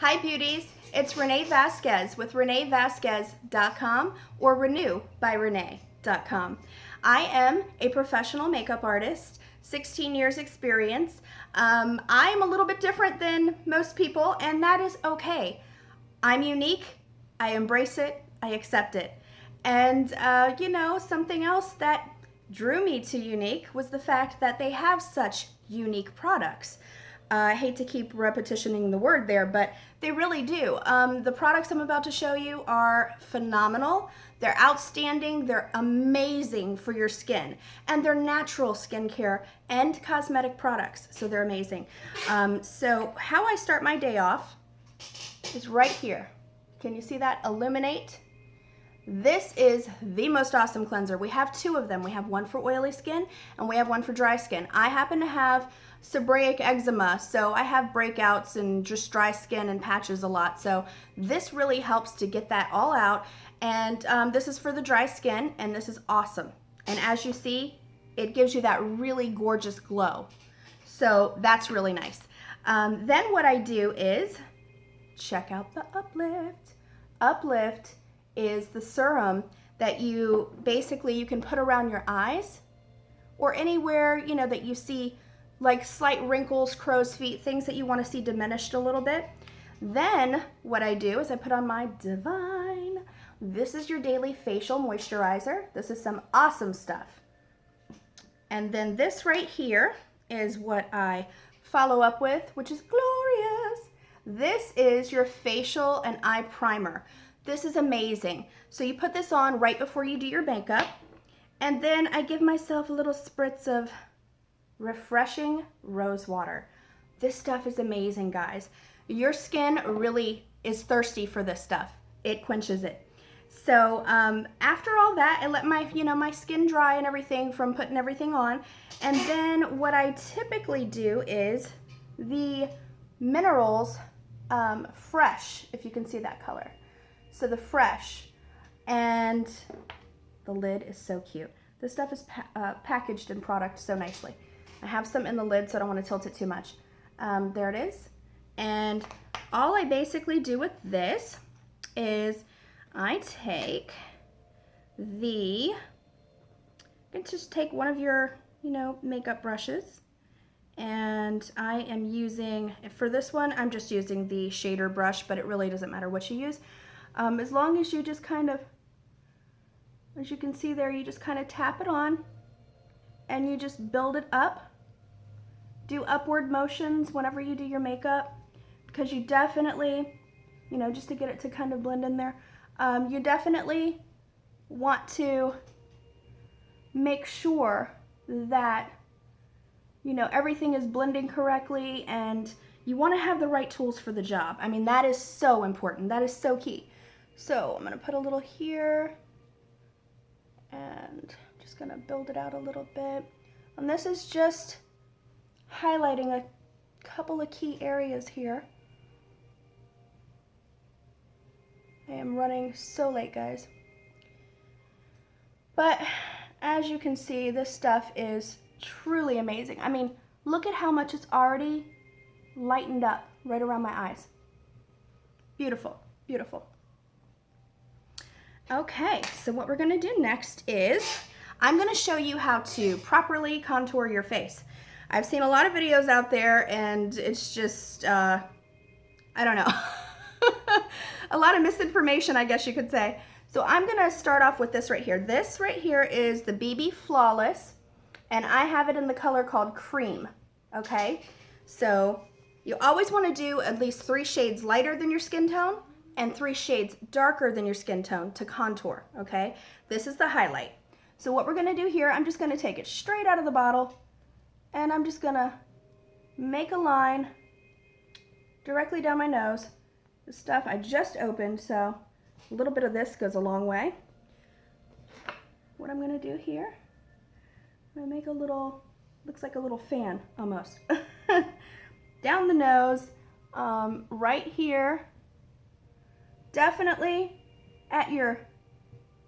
Hi beauties, it's Renee Vasquez with ReneeVasquez.com or RenewByRenee.com. I am a professional makeup artist, 16 years experience. I'm a little bit different than most people, and that is okay. I'm unique, I embrace it, I accept it. And something else that drew me to Younique was the fact that they have such unique products. I hate to keep repetitioning the word there, but they really do. The products I'm about to show you are phenomenal. They're outstanding. They're amazing for your skin. And they're natural skincare and cosmetic products, so they're amazing. So how I start my day off is right here. Can you see that? Illuminate. This is the most awesome cleanser. We have two of them. We have one for oily skin and we have one for dry skin. I happen to have seborrheic eczema, so I have breakouts and just dry skin and patches a lot. So this really helps to get that all out. And this is for the dry skin, and this is awesome. And as you see, it gives you that really gorgeous glow. So that's really nice. Then what I do is check out the Uplift. Uplift is the serum that you can put around your eyes or anywhere, that you see like slight wrinkles, crow's feet, things that you want to see diminished a little bit. Then what I do is I put on my Divine. This is your daily facial moisturizer. This is some awesome stuff. And then this right here is what I follow up with, which is glorious. This is your facial and eye primer. This is amazing. So you put this on right before you do your makeup, and then I give myself a little spritz of refreshing rose water. This stuff is amazing, guys. Your skin really is thirsty for this stuff. It quenches it. So after all that, I let my skin dry and everything from putting everything on. And then what I typically do is the Minerals Fresh, if you can see that color. So the Fresh, and the lid is so cute. This stuff is packaged in product so nicely. I have some in the lid, so I don't want to tilt it too much. There it is. And all I basically do with this is I take just take one of your, makeup brushes, and I am using, for this one, I'm just using the shader brush, but it really doesn't matter what you use. As long as you just kind of, as you can see there, you just kind of tap it on and you just build it up. Do upward motions whenever you do your makeup, because you definitely, just to get it to kind of blend in there, you definitely want to make sure that, everything is blending correctly, and you want to have the right tools for the job. I mean, that is so important. That is so key. So I'm going to put a little here, and just going to build it out a little bit. And this is just highlighting a couple of key areas here. I am running so late, guys. But as you can see, this stuff is truly amazing. I mean, look at how much it's already lightened up right around my eyes. Beautiful, beautiful. Okay, so what we're gonna do next is I'm gonna show you how to properly contour your face. I've seen a lot of videos out there, and it's just, I don't know, a lot of misinformation, I guess you could say. So I'm gonna start off with this right here. This right here is the BB Flawless, and I have it in the color called Cream, okay? So you always wanna do at least 3 shades lighter than your skin tone and 3 shades darker than your skin tone to contour, okay? This is the highlight. So what we're gonna do here, I'm just gonna take it straight out of the bottle, and I'm just gonna make a line directly down my nose. The stuff I just opened, so a little bit of this goes a long way. What I'm gonna do here, I'm gonna make a little, looks like a little fan almost. Down the nose, right here, definitely at your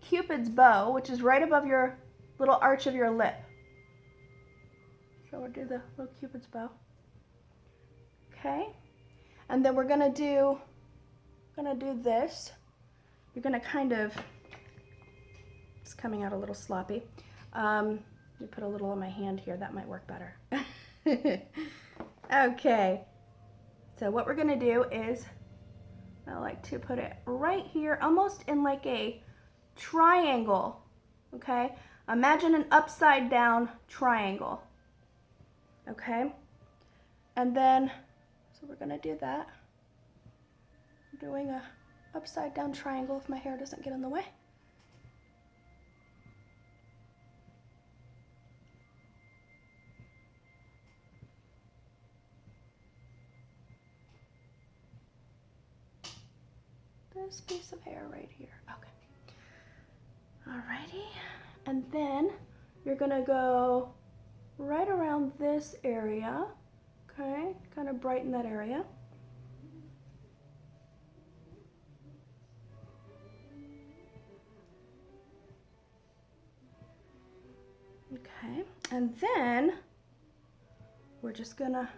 Cupid's bow, which is right above your little arch of your lip. So we'll do the little Cupid's bow. Okay. And then we're gonna do this. You're gonna kind of, it's coming out a little sloppy. Let me put a little on my hand here, that might work better. Okay, so what we're gonna do is, I like to put it right here, almost in like a triangle, okay? Imagine an upside down triangle, okay? And then, so we're gonna do that. I'm doing a upside down triangle if my hair doesn't get in the way. This piece of hair right here, okay. Alrighty, and then you're gonna go right around this area, okay? Kind of brighten that area. Okay, and then we're just gonna,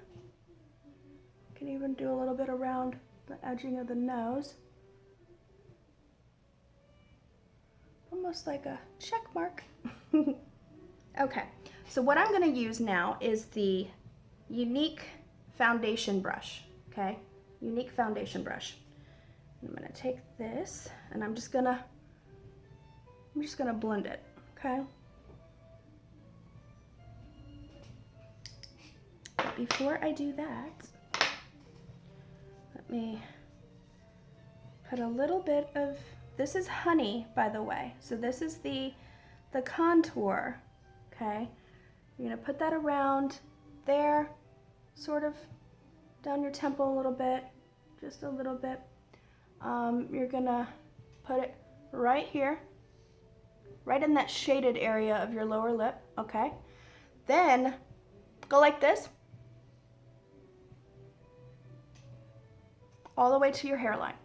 can even do a little bit around the edging of the nose. Almost like a check mark. Okay, so what I'm gonna use now is the Younique foundation brush, okay? Younique foundation brush. I'm gonna take this and I'm just gonna blend it, okay? But before I do that, let me put a little bit of, this is honey, by the way. So this is the contour, okay? You're gonna put that around there, sort of down your temple a little bit, just a little bit. You're gonna put it right here, right in that shaded area of your lower lip, okay? Then go like this, all the way to your hairline.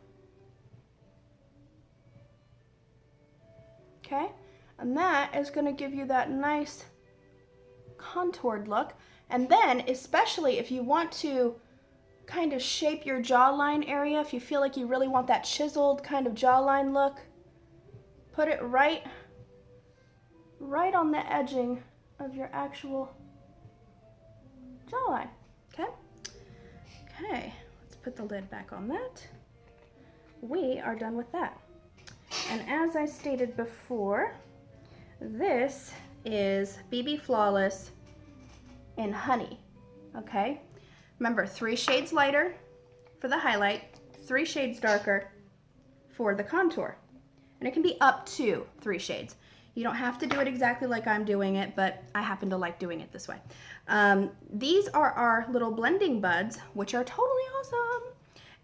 Okay, and that is going to give you that nice contoured look. And then, especially if you want to kind of shape your jawline area, if you feel like you really want that chiseled kind of jawline look, put it right on the edging of your actual jawline, okay? Okay, let's put the lid back on that. We are done with that. And as I stated before, this is BB Flawless in Honey, okay? Remember, 3 shades lighter for the highlight, 3 shades darker for the contour. And it can be up to 3 shades. You don't have to do it exactly like I'm doing it, but I happen to like doing it this way. These are our little blending buds, which are totally awesome.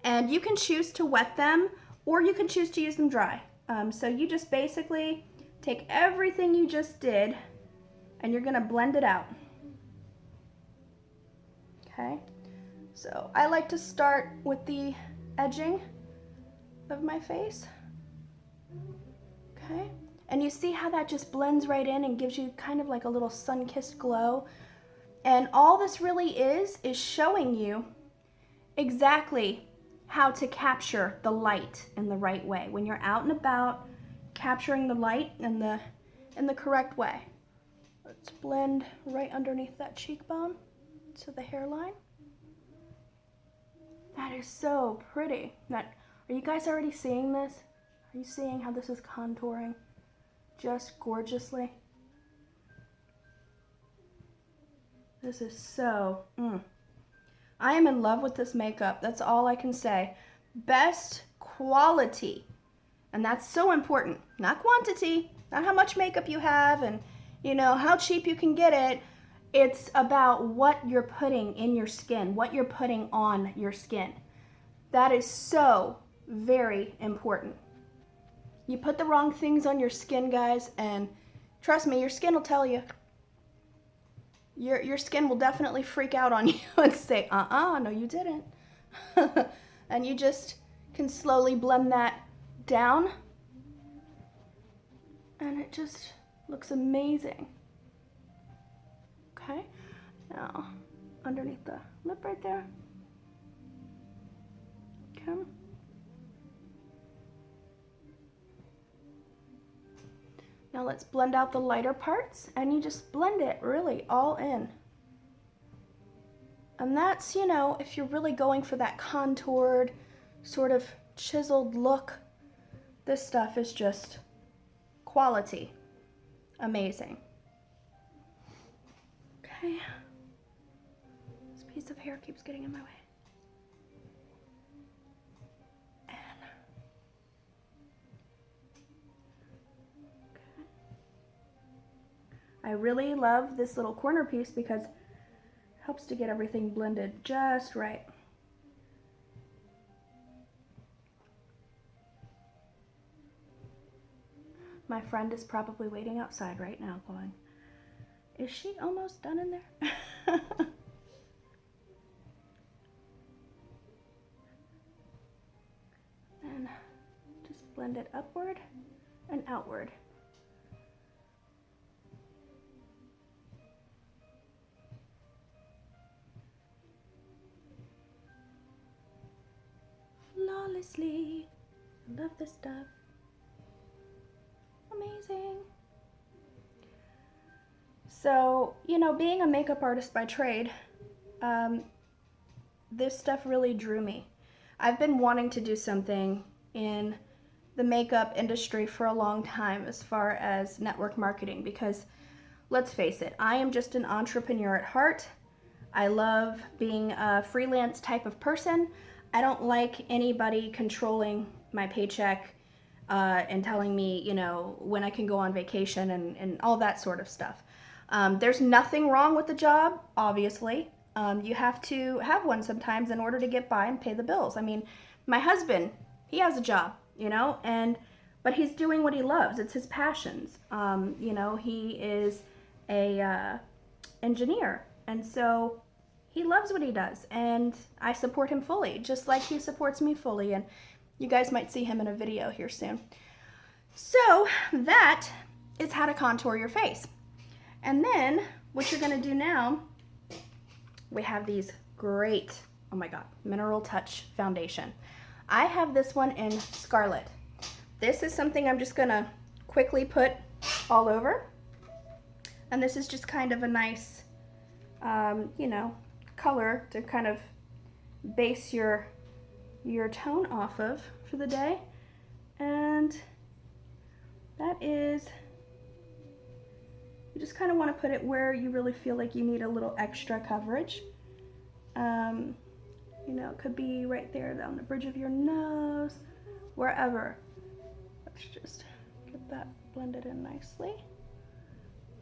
And you can choose to wet them, or you can choose to use them dry. So you just basically take everything you just did and you're gonna blend it out. Okay, so I like to start with the edging of my face. Okay, and you see how that just blends right in and gives you kind of like a little sun-kissed glow. And all this really is showing you exactly how to capture the light in the right way. When you're out and about, capturing the light in the correct way. Let's blend right underneath that cheekbone to the hairline. That is so pretty. Are you guys already seeing this? Are you seeing how this is contouring just gorgeously? This is so, I am in love with this makeup. That's all I can say. Best quality. And that's so important. Not quantity, not how much makeup you have and, you know, how cheap you can get it. It's about what you're putting in your skin, what you're putting on your skin. That is so very important. You put the wrong things on your skin, guys, and trust me, your skin will tell you. Your skin will definitely freak out on you and say, no you didn't. And you just can slowly blend that down and it just looks amazing. Okay, now underneath the lip right there. Okay. Now let's blend out the lighter parts, and you just blend it really all in. And that's, you know, if you're really going for that contoured, sort of chiseled look, this stuff is just quality. Amazing. Okay. This piece of hair keeps getting in my way. I really love this little corner piece because it helps to get everything blended just right. My friend is probably waiting outside right now going, is she almost done in there? And just blend it upward and outward. Flawlessly. I love this stuff. Amazing. So, you know, being a makeup artist by trade, this stuff really drew me. I've been wanting to do something in the makeup industry for a long time as far as network marketing because, let's face it, I am just an entrepreneur at heart. I love being a freelance type of person. I don't like anybody controlling my paycheck and telling me, you know, when I can go on vacation and all that sort of stuff. There's nothing wrong with the job, obviously. You have to have one sometimes in order to get by and pay the bills. I mean, my husband, he has a job, you know, but he's doing what he loves. It's his passions. You know, he is a engineer, and so he loves what he does, and I support him fully, just like he supports me fully, and you guys might see him in a video here soon. So that is how to contour your face. And then what you're gonna do now, we have these great, oh my God, Mineral Touch foundation. I have this one in Scarlet. This is something I'm just gonna quickly put all over. And this is just kind of a nice, you know, color to kind of base your tone off of for the day. And that is, you just kind of want to put it where you really feel like you need a little extra coverage. You know, it could be right there down the bridge of your nose, wherever. Let's just get that blended in nicely.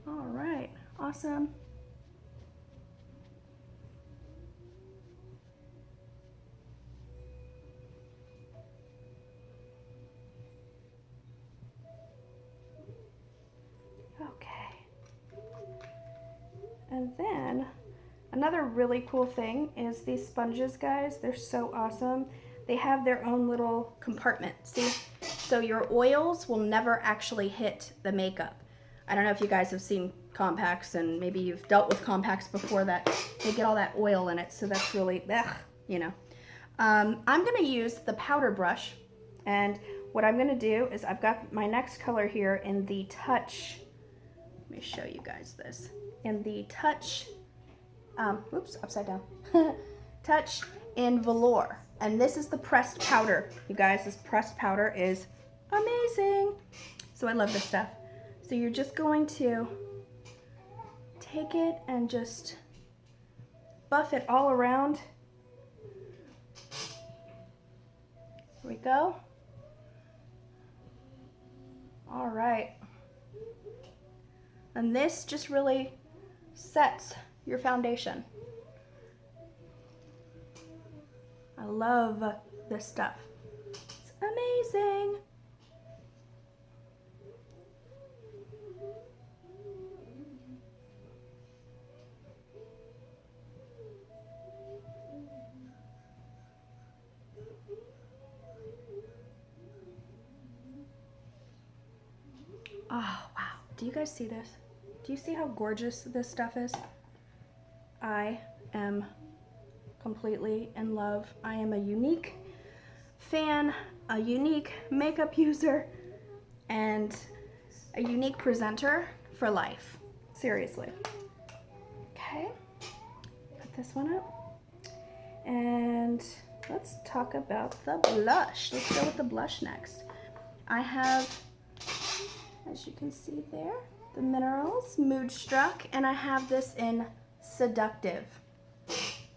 All right, awesome. And then another really cool thing is these sponges, guys. They're so awesome. They have their own little compartment, see? So your oils will never actually hit the makeup. I don't know if you guys have seen compacts, and maybe you've dealt with compacts before that they get all that oil in it, so that's really, you know. I'm gonna use the powder brush, and what I'm gonna do is I've got my next color here in the Touch. Let me show you guys this. In the Touch, oops, upside down. Touch in Velour. And this is the pressed powder. You guys, this pressed powder is amazing. So I love this stuff. So you're just going to take it and just buff it all around. Here we go. All right. And this just really sets your foundation. I love this stuff. It's amazing. Oh, wow. Do you guys see this? Do you see how gorgeous this stuff is? I am completely in love. I am a Younique fan, a Younique makeup user, and a Younique presenter for life. Seriously. Okay, put this one up. And let's talk about the blush. Let's go with the blush next. I have, as you can see there, the Minerals Moodstruck, and I have this in Seductive.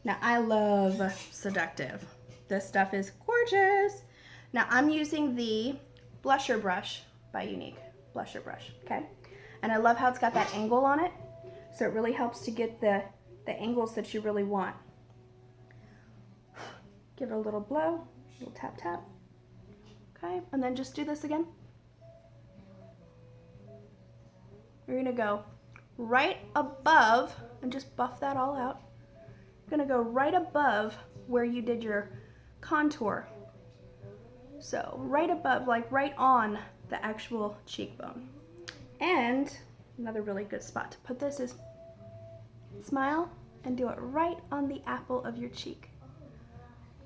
Now, I love Seductive. This stuff is gorgeous. Now, I'm using the blusher brush by Younique. Blusher brush, okay? And I love how it's got that angle on it, so it really helps to get the angles that you really want. Give it a little blow, a little tap tap. Okay, and then just do this again. You're gonna go right above, and just buff that all out. You're gonna go right above where you did your contour. So right above, like right on the actual cheekbone. And another really good spot to put this is smile and do it right on the apple of your cheek.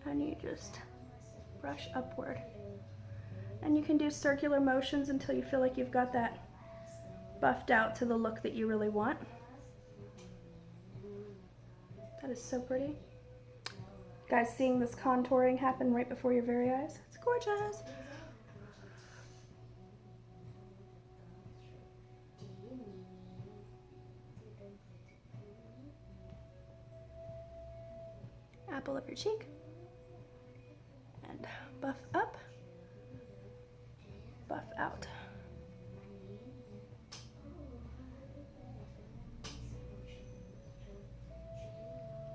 And you just brush upward. And you can do circular motions until you feel like you've got that buffed out to the look that you really want. That is so pretty. Guys, seeing this contouring happen right before your very eyes, it's gorgeous. Apple of your cheek. And buff up, buff out.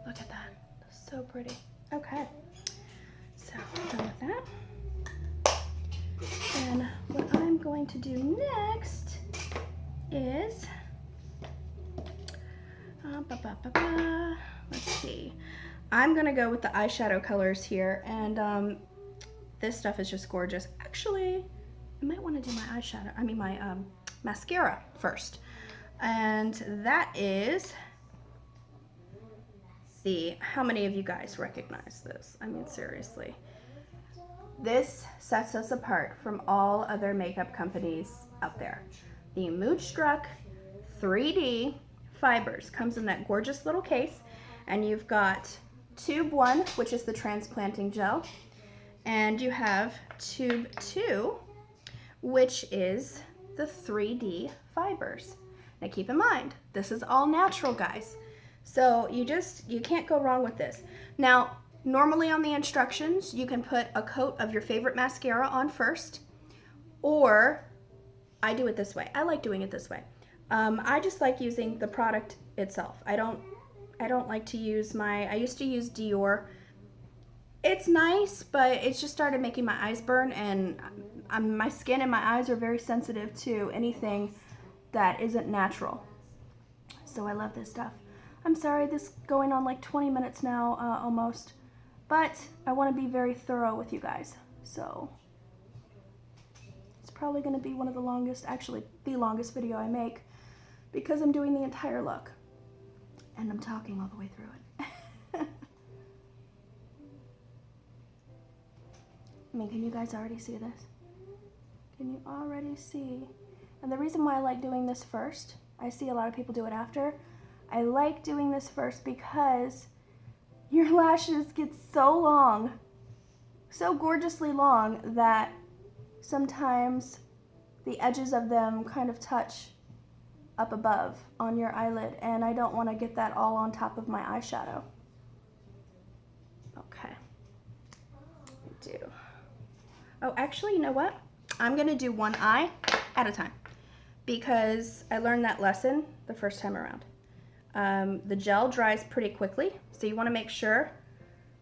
Look at that, so pretty. Okay, so done with that. And what I'm going to do next is, let's see. I'm gonna go with the eyeshadow colors here, and this stuff is just gorgeous. Actually, I might want to do my mascara first, and that is how many of you guys recognize this? I mean, seriously. This sets us apart from all other makeup companies out there. The Moodstruck 3D Fibers comes in that gorgeous little case, and you've got tube 1, which is the transplanting gel, and you have tube 2, which is the 3D Fibers. Now keep in mind, this is all natural, guys. So you can't go wrong with this. Now, normally on the instructions, you can put a coat of your favorite mascara on first, or I do it this way. I like doing it this way. I just like using the product itself. I don't like to use I used to use Dior. It's nice, but it's just started making my eyes burn, and my skin and my eyes are very sensitive to anything that isn't natural. So I love this stuff. I'm sorry, this is going on like 20 minutes now, almost, but I want to be very thorough with you guys. So it's probably going to be one of the longest, actually the longest video I make, because I'm doing the entire look. And I'm talking all the way through it. I mean, can you guys already see this? Can you already see? And the reason why I like doing this first, I see a lot of people do it after. I like doing this first because your lashes get so long, so gorgeously long, that sometimes the edges of them kind of touch up above on your eyelid, and I don't want to get that all on top of my eyeshadow. Okay, I do. Oh, actually, you know what? I'm going to do one eye at a time, because I learned that lesson the first time around. The gel dries pretty quickly, so you want to make sure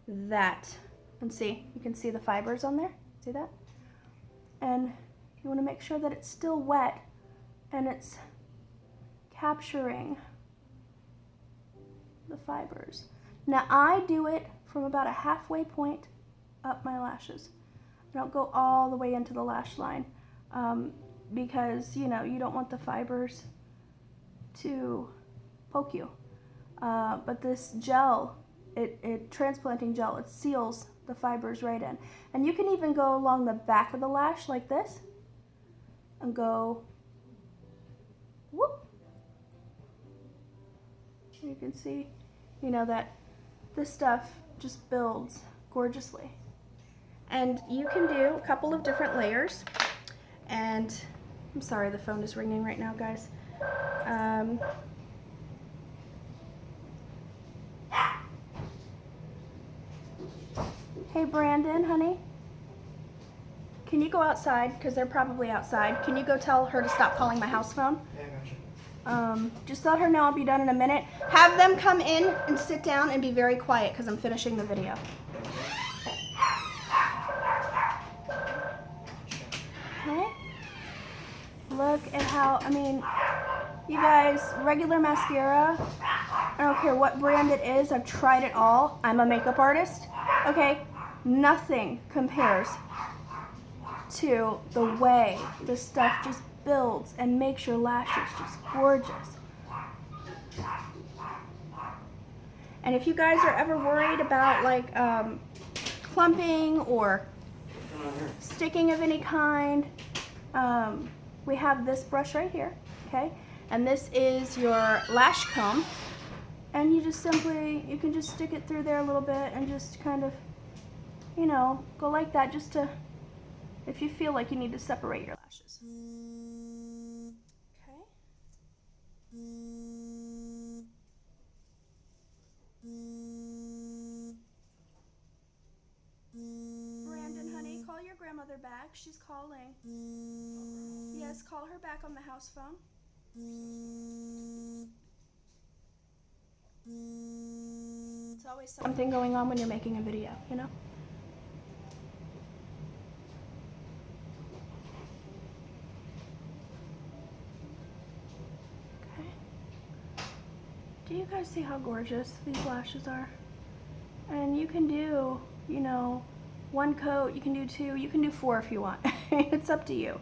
that, and see, you can see the fibers on there, see that? And you want to make sure that it's still wet and it's capturing the fibers. Now I do it from about a halfway point up my lashes. I don't go all the way into the lash line, because you don't want the fibers to poke you. But this gel, it transplanting gel, it seals the fibers right in. And you can even go along the back of the lash like this and go whoop. You can see, you know, that this stuff just builds gorgeously. And you can do a couple of different layers. And I'm sorry, the phone is ringing right now, guys. Hey Brandon, honey, can you go outside? Because they're probably outside. Can you go tell her to stop calling my house phone? Yeah, I gotcha. Just let her know I'll be done in a minute. Have them come in and sit down and be very quiet because I'm finishing the video. Okay. Look at how, I mean, you guys, regular mascara, I don't care what brand it is, I've tried it all. I'm a makeup artist. Okay, nothing compares to the way this stuff just builds and makes your lashes just gorgeous. And if you guys are ever worried about like clumping or sticking of any kind, we have this brush right here, okay? And this is your lash comb. And you just simply, you can just stick it through there a little bit and just kind of, you know, go like that just to, if you feel like you need to separate your lashes. Okay. Brandon, honey, call your grandmother back. She's calling. Yes, call her back on the house phone. It's always something going on when you're making a video, you know? Okay. Do you guys see how gorgeous these lashes are? And you can do, you know, one coat, you can do two, you can do four if you want. It's up to you.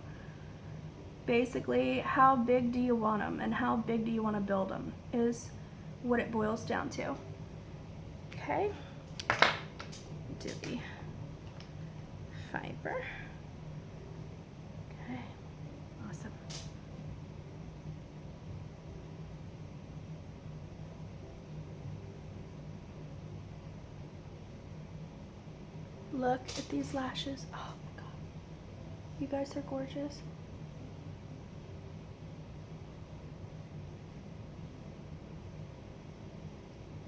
Basically, how big do you want them and how big do you want to build them is what it boils down to. Okay, do the fiber. Okay, awesome. Look at these lashes. Oh my God, you guys are gorgeous.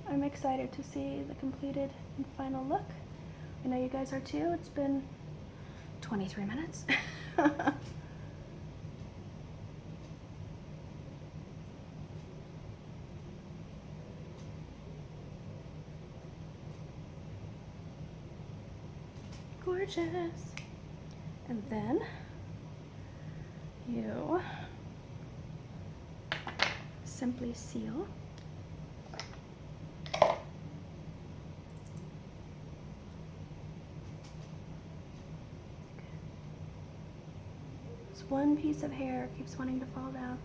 I'm excited to see the completed and final look. I know you guys are too. It's been 23 minutes. Gorgeous. And then you simply seal. One piece of hair keeps wanting to fall down.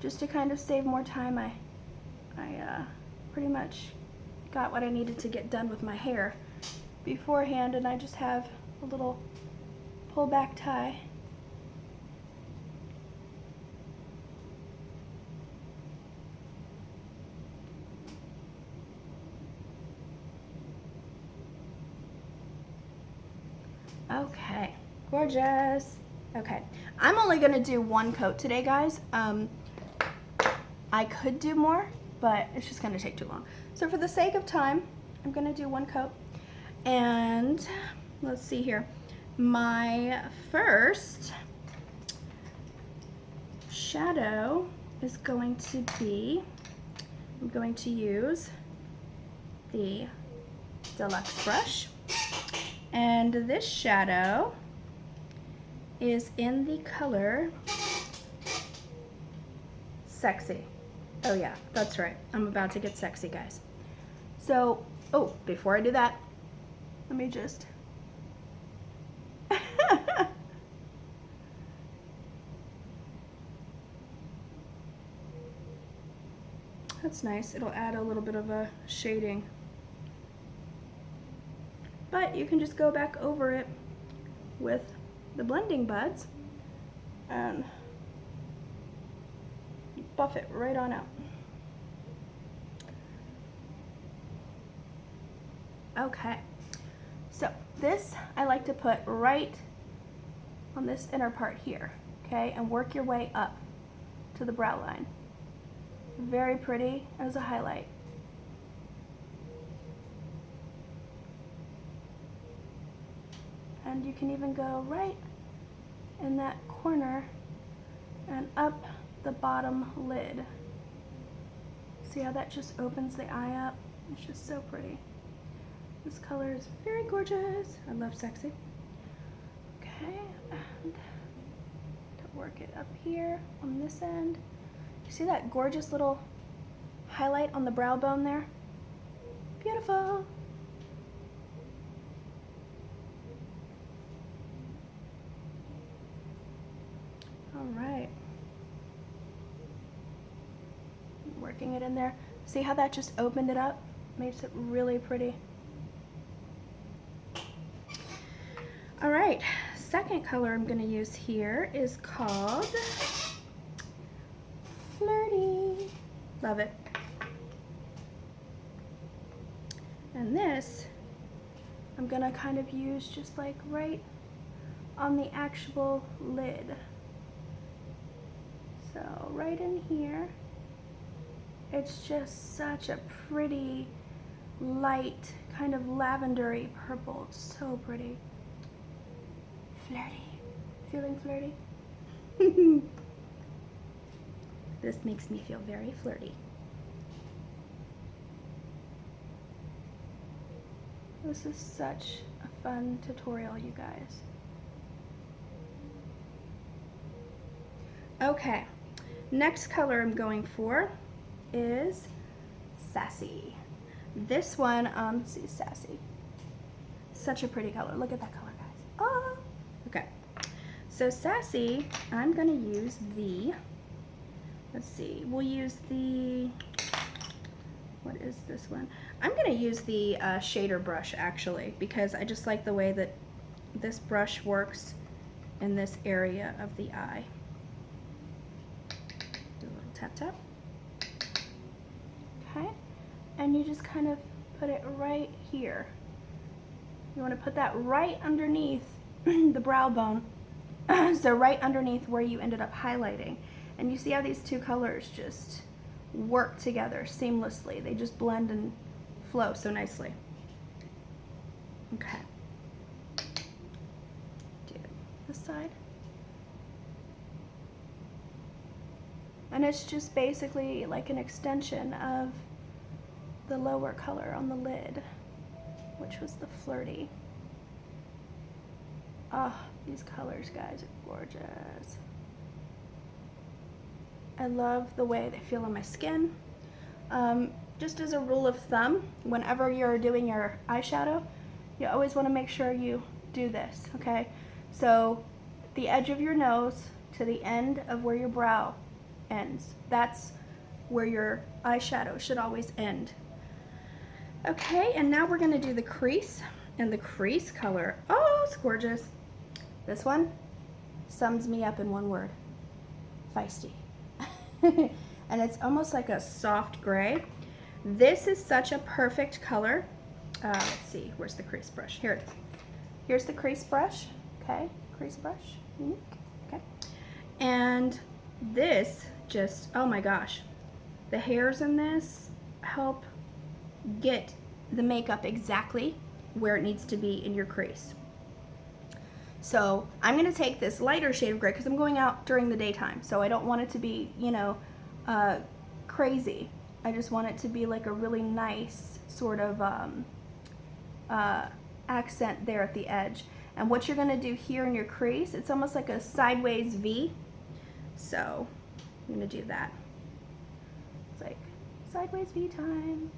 Just to kind of save more time, I pretty much got what I needed to get done with my hair beforehand, and I just have a little pull back tie. Okay, gorgeous. Okay, I'm only gonna do one coat today, guys. I could do more, but it's just gonna take too long. So for the sake of time, I'm gonna do one coat. And let's see here. My first shadow is going to be, I'm going to use the Deluxe brush. And this shadow is in the color Sexy. Oh yeah, that's right. I'm about to get sexy, guys. So, oh, before I do that, let me just that's nice. It'll add a little bit of a shading. But not, you can just go back over it with the blending buds and buff it right on out. Okay, so this I like to put right on this inner part here, okay, and work your way up to the brow line. Very pretty as a highlight. And you can even go right in that corner and up the bottom lid. See how that just opens the eye up? It's just so pretty. This color is very gorgeous. I love sexy. Okay, and to work it up here on this end. You see that gorgeous little highlight on the brow bone there? Beautiful. All right. Working it in there. See how that just opened it up? Makes it really pretty. All right, second color I'm going to use here is called Flirty. Love it. And this I'm going to kind of use just like right on the actual lid. So right in here, it's just such a pretty light kind of lavendery purple. It's so pretty. Flirty. Feeling flirty? This makes me feel very flirty. This is such a fun tutorial, you guys. Okay, next color I'm going for is Sassy. This one, let's see, Sassy. Such a pretty color. Look at that color, guys. Oh! Okay, so Sassy, I'm going to use the, let's see, we'll use the, what is this one? I'm going to use the shader brush actually, because I just like the way that this brush works in this area of the eye. Do a little tap tap. Okay, and you just kind of put it right here. You want to put that right underneath the brow bone, so right underneath where you ended up highlighting. And you see how these two colors just work together seamlessly. They just blend and flow so nicely. Okay. Do this side. And it's just basically like an extension of the lower color on the lid, which was the Flirty. Oh, these colors, guys, are gorgeous. I love the way they feel on my skin. Just as a rule of thumb, whenever you're doing your eyeshadow, you always want to make sure you do this, okay? So the edge of your nose to the end of where your brow ends. That's where your eyeshadow should always end. Okay, and now we're going to do the crease. And the crease color, oh, it's gorgeous. This one sums me up in one word: feisty. And it's almost like a soft gray. This is such a perfect color. Let's see, where's the crease brush? Here it is. Here's the crease brush, okay? Crease brush, Younique, okay? And this just, oh my gosh, the hairs in this help get the makeup exactly where it needs to be in your crease. So I'm going to take this lighter shade of gray because I'm going out during the daytime, so I don't want it to be, you know, crazy. I just want it to be like a really nice sort of accent there at the edge. And what you're going to do here in your crease, it's almost like a sideways V. So I'm going to do that. It's like sideways V time.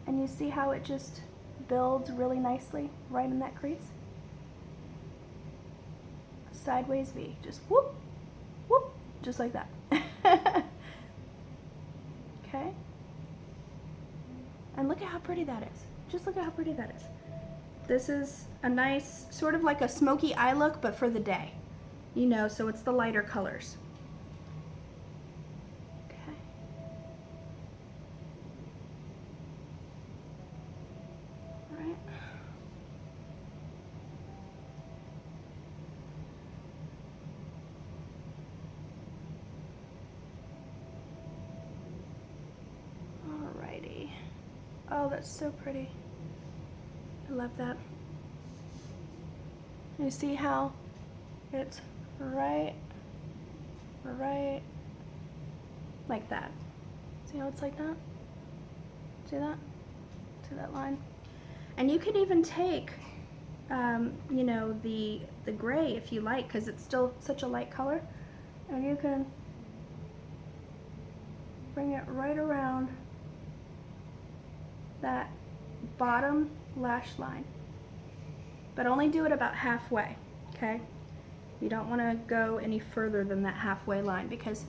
And you see how it just builds really nicely right in that crease? Sideways V, just whoop, whoop, just like that. Okay? And look at how pretty that is. Just look at how pretty that is. this is a nice, sort of like a smoky eye look, but for the day. You know, so it's the lighter colors. Okay. All right. Alrighty. Oh, that's so pretty. I love that. You see how it's right like that. See how it's like that? See that? See that line? And you can even take, you know, the gray if you like, because it's still such a light color, and you can bring it right around that bottom lash line, but only do it about halfway, okay? You don't want to go any further than that halfway line, because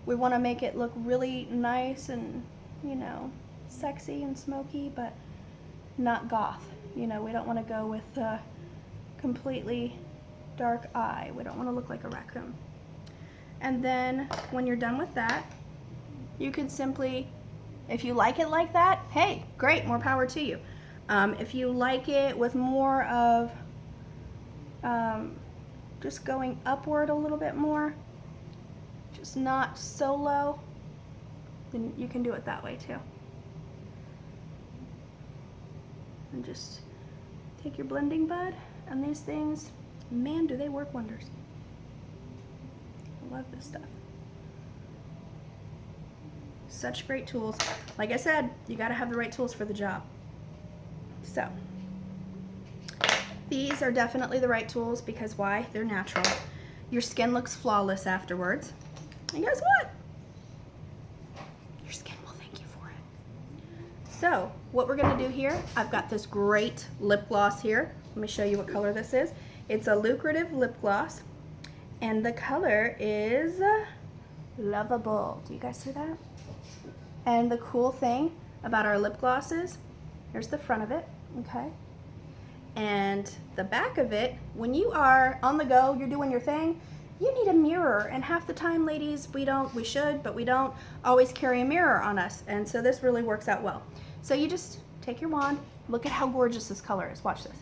we want to make it look really nice and, you know, sexy and smoky, but not goth. You know, we don't want to go with a completely dark eye. We don't want to look like a raccoon. And then when you're done with that, you could simply, if you like it like that, hey, great, more power to you. If you like it with more of just going upward a little bit more, just not so low, then you can do it that way too. And just take your blending bud, and these things, man, do they work wonders. I love this stuff. Such great tools. Like I said, you gotta have the right tools for the job. So, these are definitely the right tools, because why? They're natural. Your skin looks flawless afterwards. And guess what? Your skin will thank you for it. So, what we're gonna do here, I've got this great lip gloss here. Let me show you what color this is. It's a lucrative lip gloss, and the color is Lovable. Do you guys see that? And the cool thing about our lip glosses, here's the front of it, okay? And the back of it, when you are on the go, you're doing your thing, you need a mirror. And half the time, ladies, we should, but we don't always carry a mirror on us. And so this really works out well. So you just take your wand, look at how gorgeous this color is. Watch this.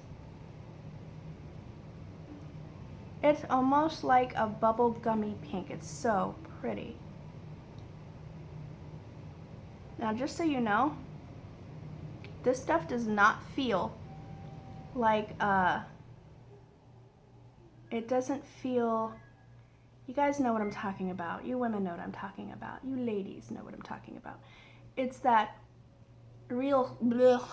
It's almost like a bubble gummy pink. It's so pretty. Now, just so you know, this stuff does not feel like, it doesn't feel, you guys know what I'm talking about. You women know what I'm talking about. You ladies know what I'm talking about. It's that real blech